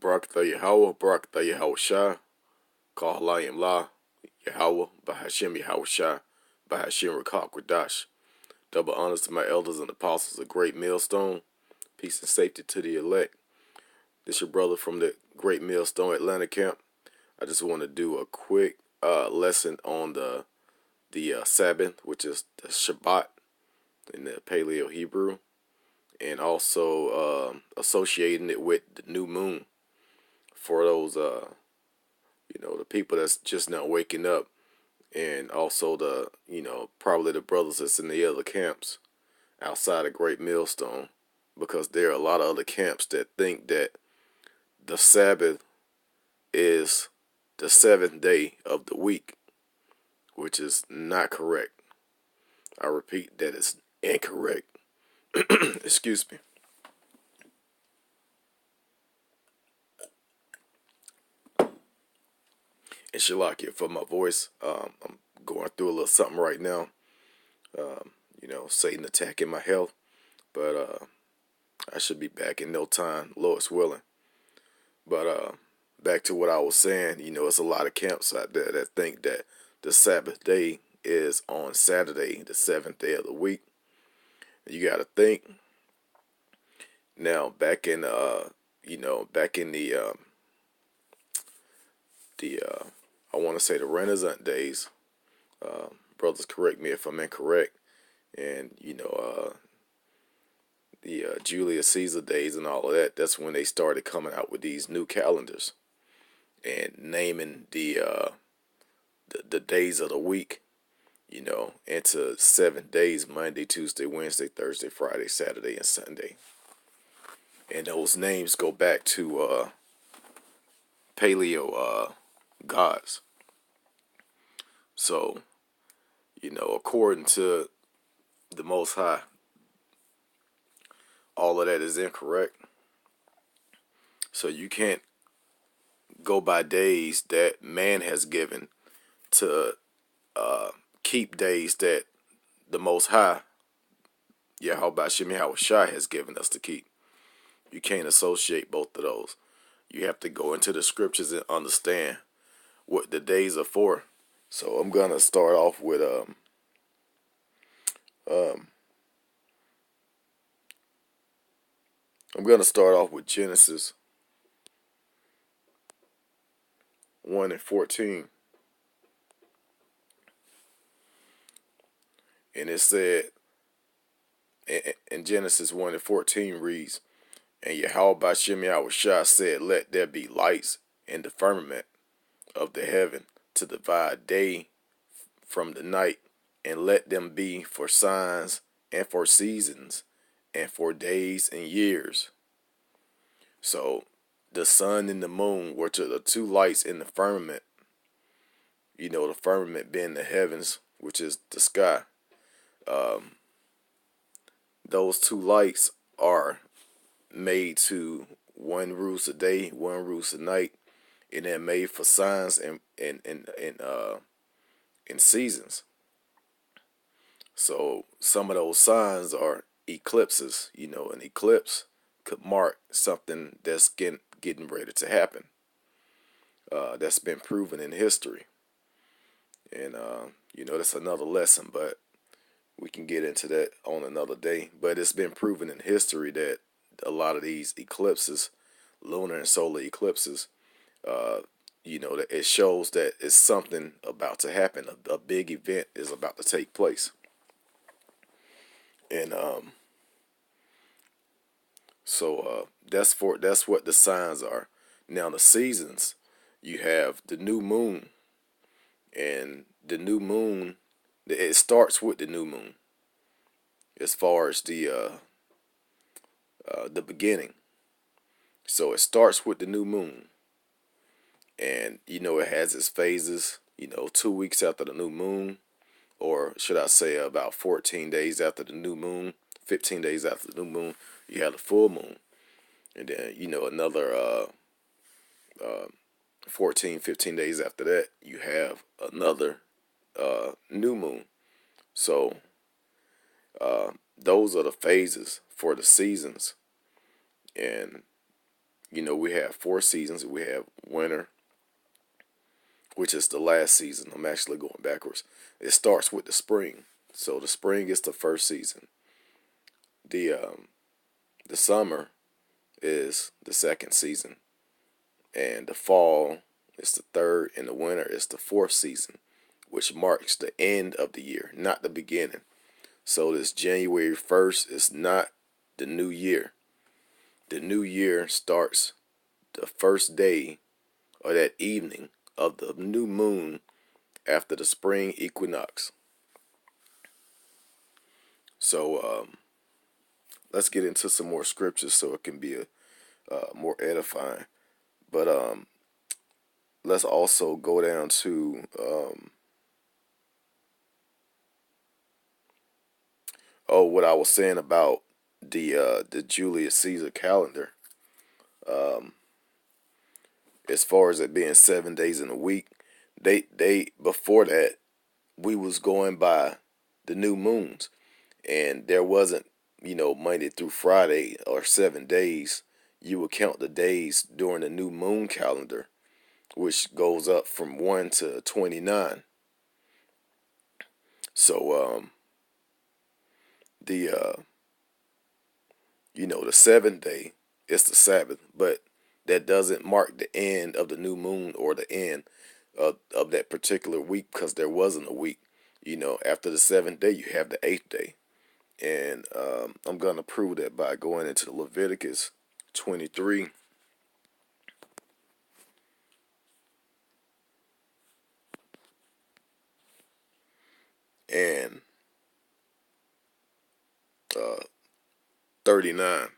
Barakatah Yahweh, Barakatah Yahweh Shah, Kahalayim La, Yahweh, Bahashim Yahweh Shah, Bahashim Rakak Radash. Double honors to my elders and apostles, a great millstone. Peace and safety to the elect. This your brother from the Great Millstone Atlanta camp. I just want to do a quick lesson on the Sabbath, which is the Shabbat in the Paleo Hebrew, and also associating it with the new moon for those the people that's just now waking up, and also the probably the brothers that's in the other camps outside of Great Millstone, because there are a lot of other camps that think that the Sabbath is the seventh day of the week, which is not correct. I repeat, that is incorrect. Excuse me. And Shalakia for my voice. I'm going through a little something right now. Satan attacking my health, but I should be back in no time, Lord's willing. But back to what I was saying, it's a lot of camps out there that think that the Sabbath day is on Saturday, the seventh day of the week. You got to think now. Back in back in the I want to say the Renaissance days. Brothers, correct me if I'm incorrect. And the Julius Caesar days and all of that. That's when they started coming out with these new calendars and naming the days of the week, into 7 days: Monday, Tuesday, Wednesday, Thursday, Friday, Saturday, and Sunday. And those names go back to paleo gods. So, according to the Most High, all of that is incorrect. So you can't go by days that man has given to keep days that the Most High, Yahweh Shem Yahweh Shai, has given us to keep. You can't associate both of those. You have to go into the scriptures and understand what the days are for. So I'm gonna start off with Genesis 1:14, and it said in Genesis 1:14 reads, "And Yahweh Bashem Yahweh Shah said, Let there be lights in the firmament of the heaven to divide day from the night, and let them be for signs and for seasons and for days and years." So the sun and the moon were to the two lights in the firmament. The firmament being the heavens, which is the sky. Those two lights are made to one roost a day, one roost a night, and they're made for signs and seasons. So some of those signs are eclipses. An eclipse could mark something that's getting ready to happen. That's been proven in history. And, that's another lesson, but we can get into that on another day. But it's been proven in history that a lot of these eclipses, lunar and solar eclipses, that it shows that it's something about to happen. A big event is about to take place. And so that's what the signs are. Now the seasons, you have the new moon, and the new moon, it starts with the new moon as far as the beginning. So it starts with the new moon, and it has its phases. 2 weeks after the new moon, or should I say about 14 days after the new moon, 15 days after the new moon, you have the full moon. And then, another 14, 15 days after that, you have another new moon. So those are the phases for the seasons. And We have 4 seasons. We have winter, which is the last season. I'm actually going backwards. It starts with the spring. So the spring is the first season. The summer is the second season, and the fall is the third, and the winter is the fourth season, which marks the end of the year, not the beginning. So this January 1st is not the new year. The new year starts the first day or that evening of the new moon after the spring equinox. So let's get into some more scriptures so it can be more edifying. But let's also go down to what I was saying about the Julius Caesar calendar. As far as it being 7 days in a week, they before that we was going by the new moons, and there wasn't Monday through Friday or 7 days. You would count the days during the new moon calendar, which goes up from 1 to 29. So the the seventh day is the Sabbath, but that doesn't mark the end of the new moon or the end of that particular week, because there wasn't a week. After the seventh day, you have the eighth day. And I'm going to prove that by going into Leviticus 23. And 39.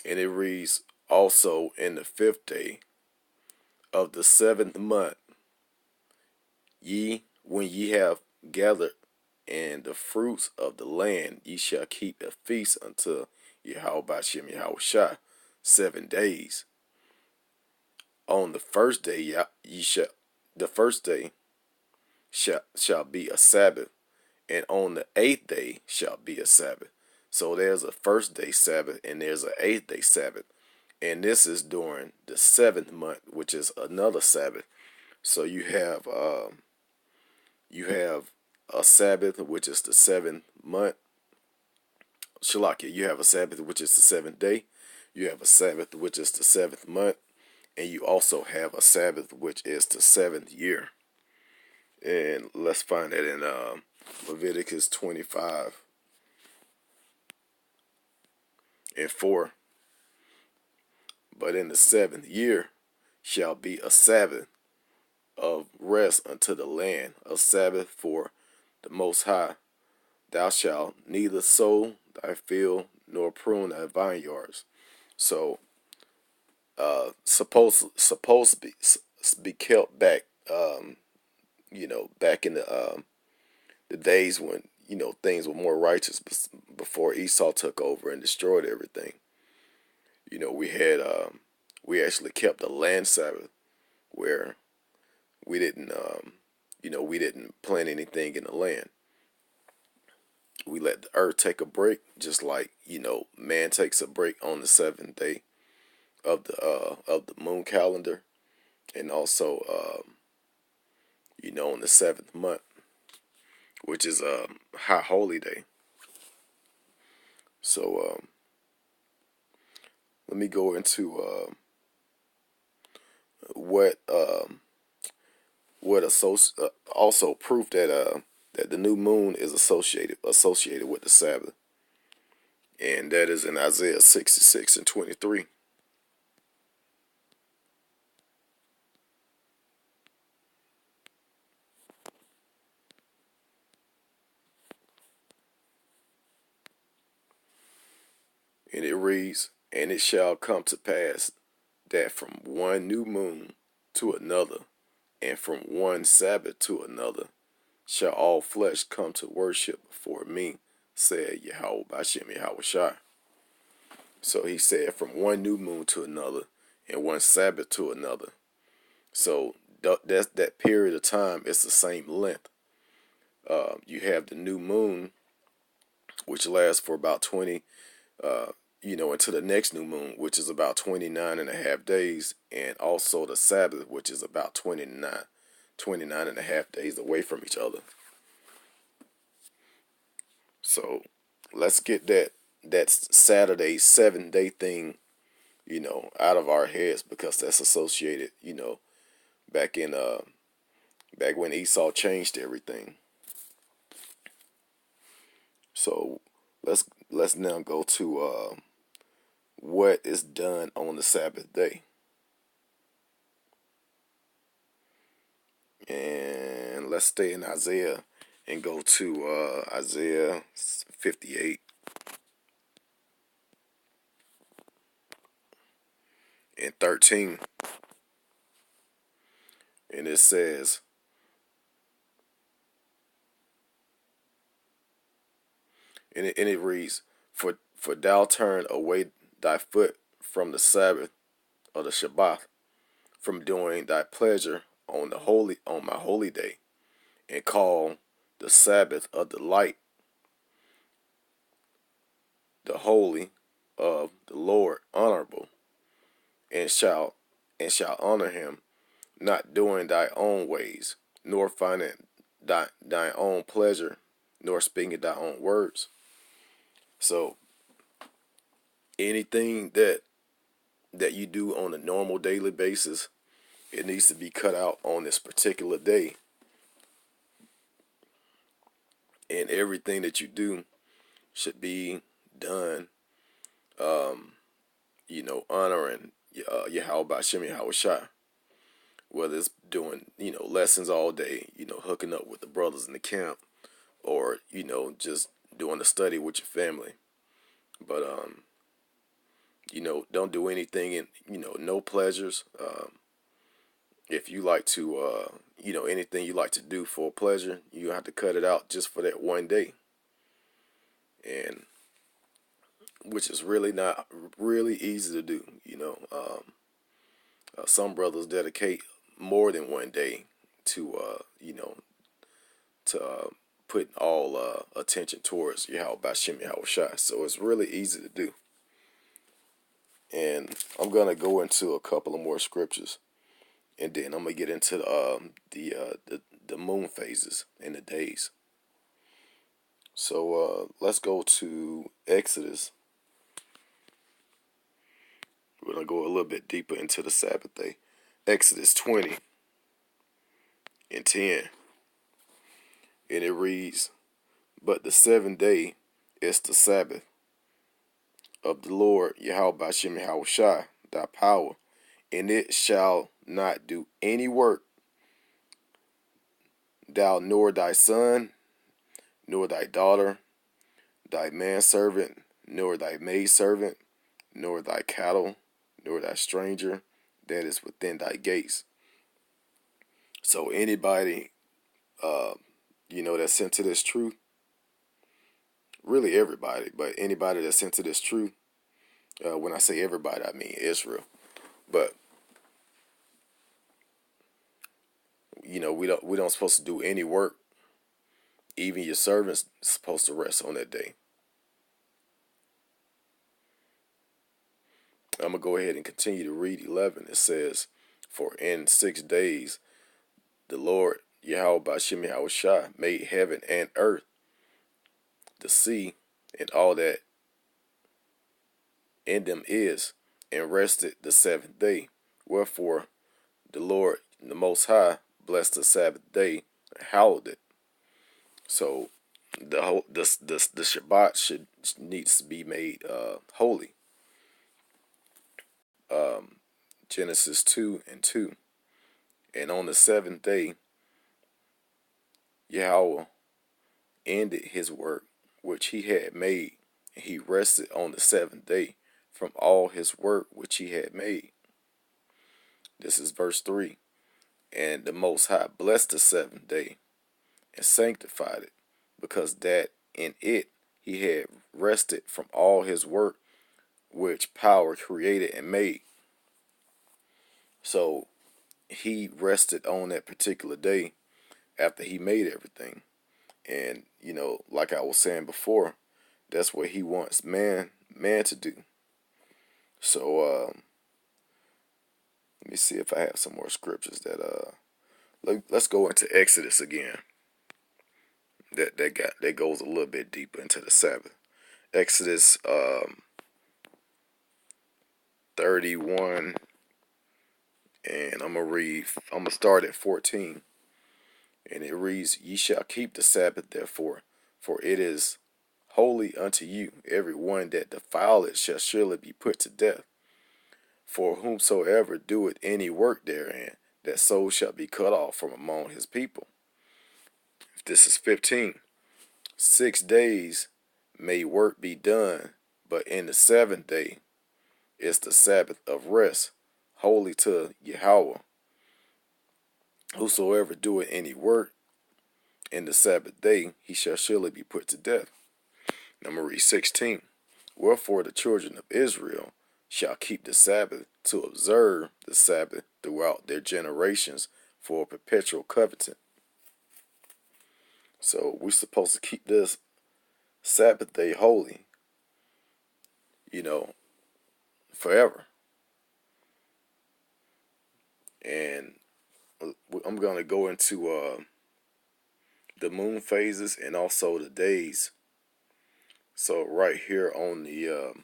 And it reads, also in the fifth day of the seventh month, when ye have gathered and the fruits of the land, ye shall keep a feast unto Yahweh Bashem Yahushua 7 days. On the first day, the first day shall be a Sabbath, and on the eighth day shall be a Sabbath. So there's a first day Sabbath and there's an eighth day Sabbath, and this is during the seventh month, which is another Sabbath. So you have a Sabbath, which is the seventh month. Shalakia, you have a Sabbath, which is the seventh day. You have a Sabbath, which is the seventh month. And you also have a Sabbath, which is the seventh year. And let's find that in Leviticus 25 and 4. But in the seventh year shall be a Sabbath of rest unto the land, a Sabbath for the Most High. Thou shalt neither sow thy field nor prune thy vineyards. So, supposed to be kept back. Back in the days when things were more righteous before Esau took over and destroyed everything. We actually kept a land Sabbath where we didn't plant anything in the land. We let the earth take a break, just like man takes a break on the seventh day of the moon calendar, and also on the seventh month, which is a high holy day. So let me go into what also proof that the new moon is associated with the Sabbath, and that is in Isaiah 66 and 23. And it reads, and it shall come to pass that from one new moon to another, and from one Sabbath to another, shall all flesh come to worship before me, said Yahweh Bashem Yahushua. So he said from one new moon to another, and one Sabbath to another. So that period of time is the same length. You have the new moon, which lasts for about 20, into the next new moon, which is about 29.5 days, and also the Sabbath, which is about 29.5 days away from each other. So let's get that Saturday 7 day thing, out of our heads, because that's associated, back in back when Esau changed everything. So let's now go to what is done on the Sabbath day. And let's stay in Isaiah and go to Isaiah 58 and 13. And it says, and it reads, For thou turn away thy foot from the Sabbath or the Shabbat, from doing thy pleasure on my holy day, and call the Sabbath a delight, the holy of the Lord honorable, and shall honor him, not doing thy own ways, nor finding thy own pleasure, nor speaking thy own words. So anything that you do on a normal daily basis, it needs to be cut out on this particular day. And everything that you do should be done, honoring Yahweh B'Shem Yahweh Shai. Whether it's doing, lessons all day, hooking up with the brothers in the camp, or, just doing a study with your family. But, don't do anything in, no pleasures. If you like to, anything you like to do for pleasure, you have to cut it out just for that one day. And which is really not really easy to do, some brothers dedicate more than one day to, put all attention towards Yahweh B'Shem Yahweh Shai. So it's really easy to do. And I'm gonna go into a couple of more scriptures, and then I'm gonna get into the moon phases and the days. So let's go to Exodus. We're gonna go a little bit deeper into the Sabbath day. Exodus 20 and 10. And it reads, But the 7th day is the Sabbath of the Lord Yahweh B'Shem Yahweh Shai, thy power, and it shall not do any work, thou nor thy son, nor thy daughter, thy manservant, nor thy maidservant, nor thy cattle, nor thy stranger that is within thy gates. So anybody, that's into this truth, really everybody, but anybody that's into this truth, when I say everybody, I mean Israel. But we don't supposed to do any work. Even your servants supposed to rest on that day. I'm gonna go ahead and continue to read 11. It says, For in 6 days the Lord Yahweh B'Shem Yahweh Shai made heaven and earth, the sea, and all that in them is, and rested the 7th day. Wherefore the Lord, the Most High, blessed the Sabbath day and hallowed it. So the Shabbat needs to be made holy. Genesis 2 and 2. And on the 7th day, Yahweh ended his work which he had made, and he rested on the 7th day from all his work which he had made. This is verse 3. And the Most High blessed the 7th day and sanctified it, because that in it he had rested from all his work which power created and made. So he rested on that particular day after he made everything. And, like I was saying before, That's what he wants man to do. So let me see if I have some more scriptures that let's go into Exodus again. That goes a little bit deeper into the Sabbath. Exodus 31, and I'm gonna start at 14. And it reads, Ye shall keep the Sabbath therefore, for it is holy unto you. Every one that defile it shall surely be put to death. For whomsoever doeth any work therein, that soul shall be cut off from among his people. This is 15. 6 days may work be done, but in the seventh day is the Sabbath of rest, holy to Yahweh. Whosoever doeth any work in the Sabbath day, he shall surely be put to death. Number 16. Wherefore the children of Israel shall keep the Sabbath to observe the Sabbath throughout their generations for a perpetual covenant. So we're supposed to keep this Sabbath day holy, forever. And I'm going to go into the moon phases and also the days. So right here on the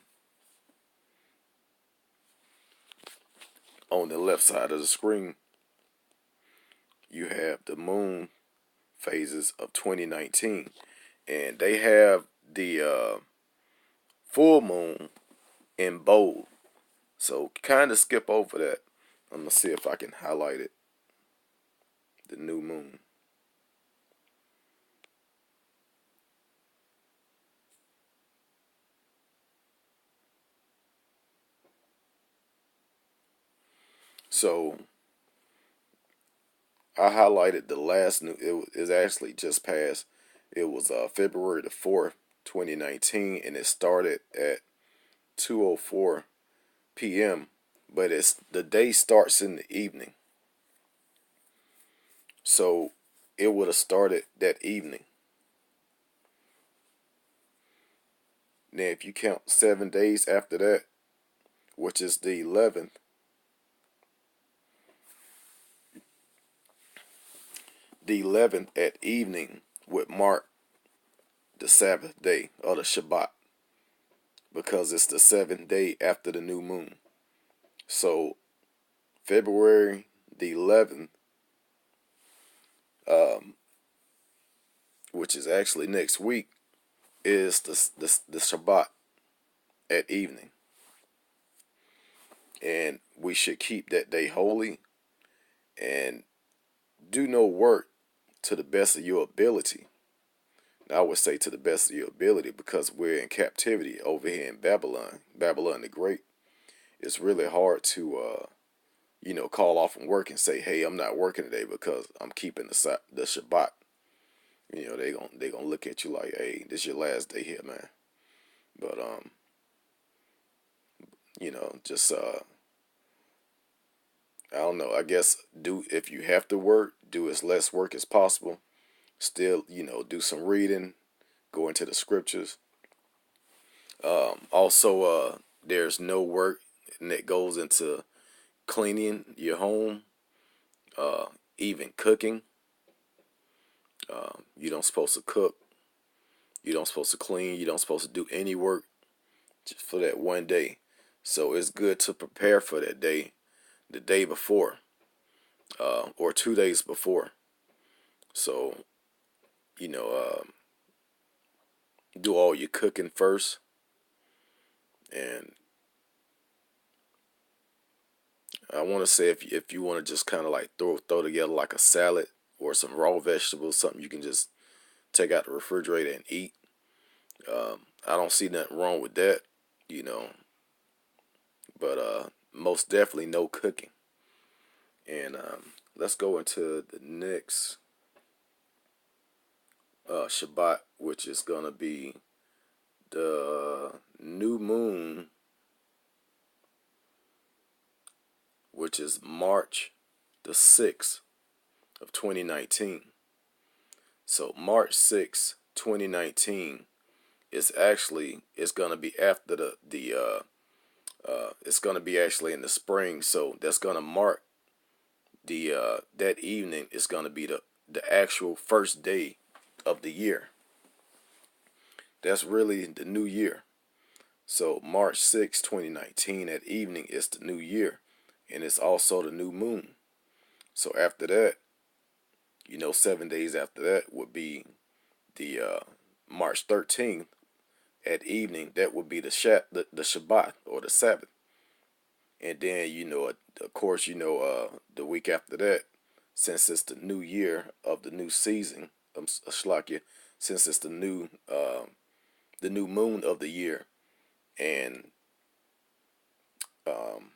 left side of the screen, you have the moon phases of 2019, and they have the full moon in bold. So kind of skip over that. I'm gonna see if I can highlight it. The new moon. So I highlighted the last new. It is actually just passed. It was February the 4th, 2019, and it started at 2:04 p.m. But the day starts in the evening. So it would have started that evening. Now, if you count 7 days after that, which is the 11th, at evening would mark the Sabbath day or the Shabbat, because it's the 7th day after the new moon. So February the 11th, which is actually next week, is the Shabbat at evening. And we should keep that day holy and do no work to the best of your ability. Now, I would say to the best of your ability, because we're in captivity over here in Babylon the Great. It's really hard to call off from work and say, hey, I'm not working today because I'm keeping the Shabbat. They gonna look at you like, hey, this is your last day here, man. But just I don't know. I guess if you have to work, do as less work as possible. Still, do some reading, go into the scriptures. Also, there's no work that goes into cleaning your home, even cooking. You don't supposed to cook. You don't supposed to clean. You don't supposed to do any work just for that one day. So it's good to prepare for that day, the day before, or 2 days before. So, do all your cooking first, and I want to say if you want to just kind of like throw together like a salad or some raw vegetables, something you can just take out the refrigerator and eat. I don't see nothing wrong with that, you know, but most definitely no cooking. And let's go into the next Shabbat, which is gonna be the new moon, which is March the 6th of 2019. So March 6th, 2019 it's gonna be after it's gonna be actually in the spring, so that's gonna mark the that evening is gonna be the actual first day of the year. That's really the new year. So March 6, 2019, that evening is the new year, and it's also the new moon. So after that, 7 days after that would be the March 13th at evening. That would be the Shabbat or the Sabbath. And then, of course, the week after that, since it's the new year of the new season, Shlakia, since it's the new moon of the year, and um,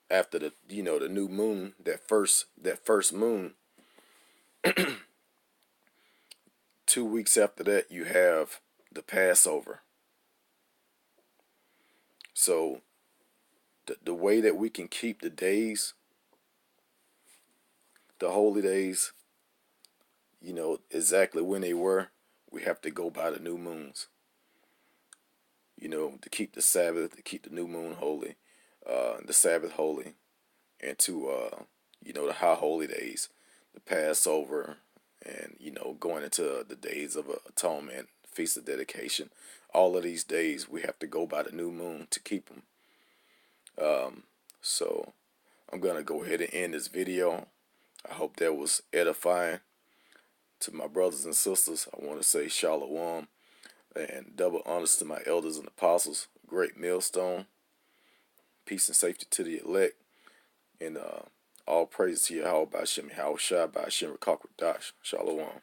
after the new moon, that first moon, 2 weeks after that, you have the Passover. So the way that we can keep the days, the holy days, exactly when they were, we have to go by the new moons. To keep the Sabbath, to keep the new moon holy, the Sabbath holy, and to the high holy days, the Passover, and going into the days of atonement, feast of dedication. All of these days we have to go by the new moon to keep them. So I'm gonna go ahead and end this video. I hope that was edifying to my brothers and sisters. I want to say shalom and double honors to my elders and apostles. Great millstone. Peace and safety to the elect. And all praise to Yahweh by Shem Yahweh Shai by Shem Rakakwadash. Shalom.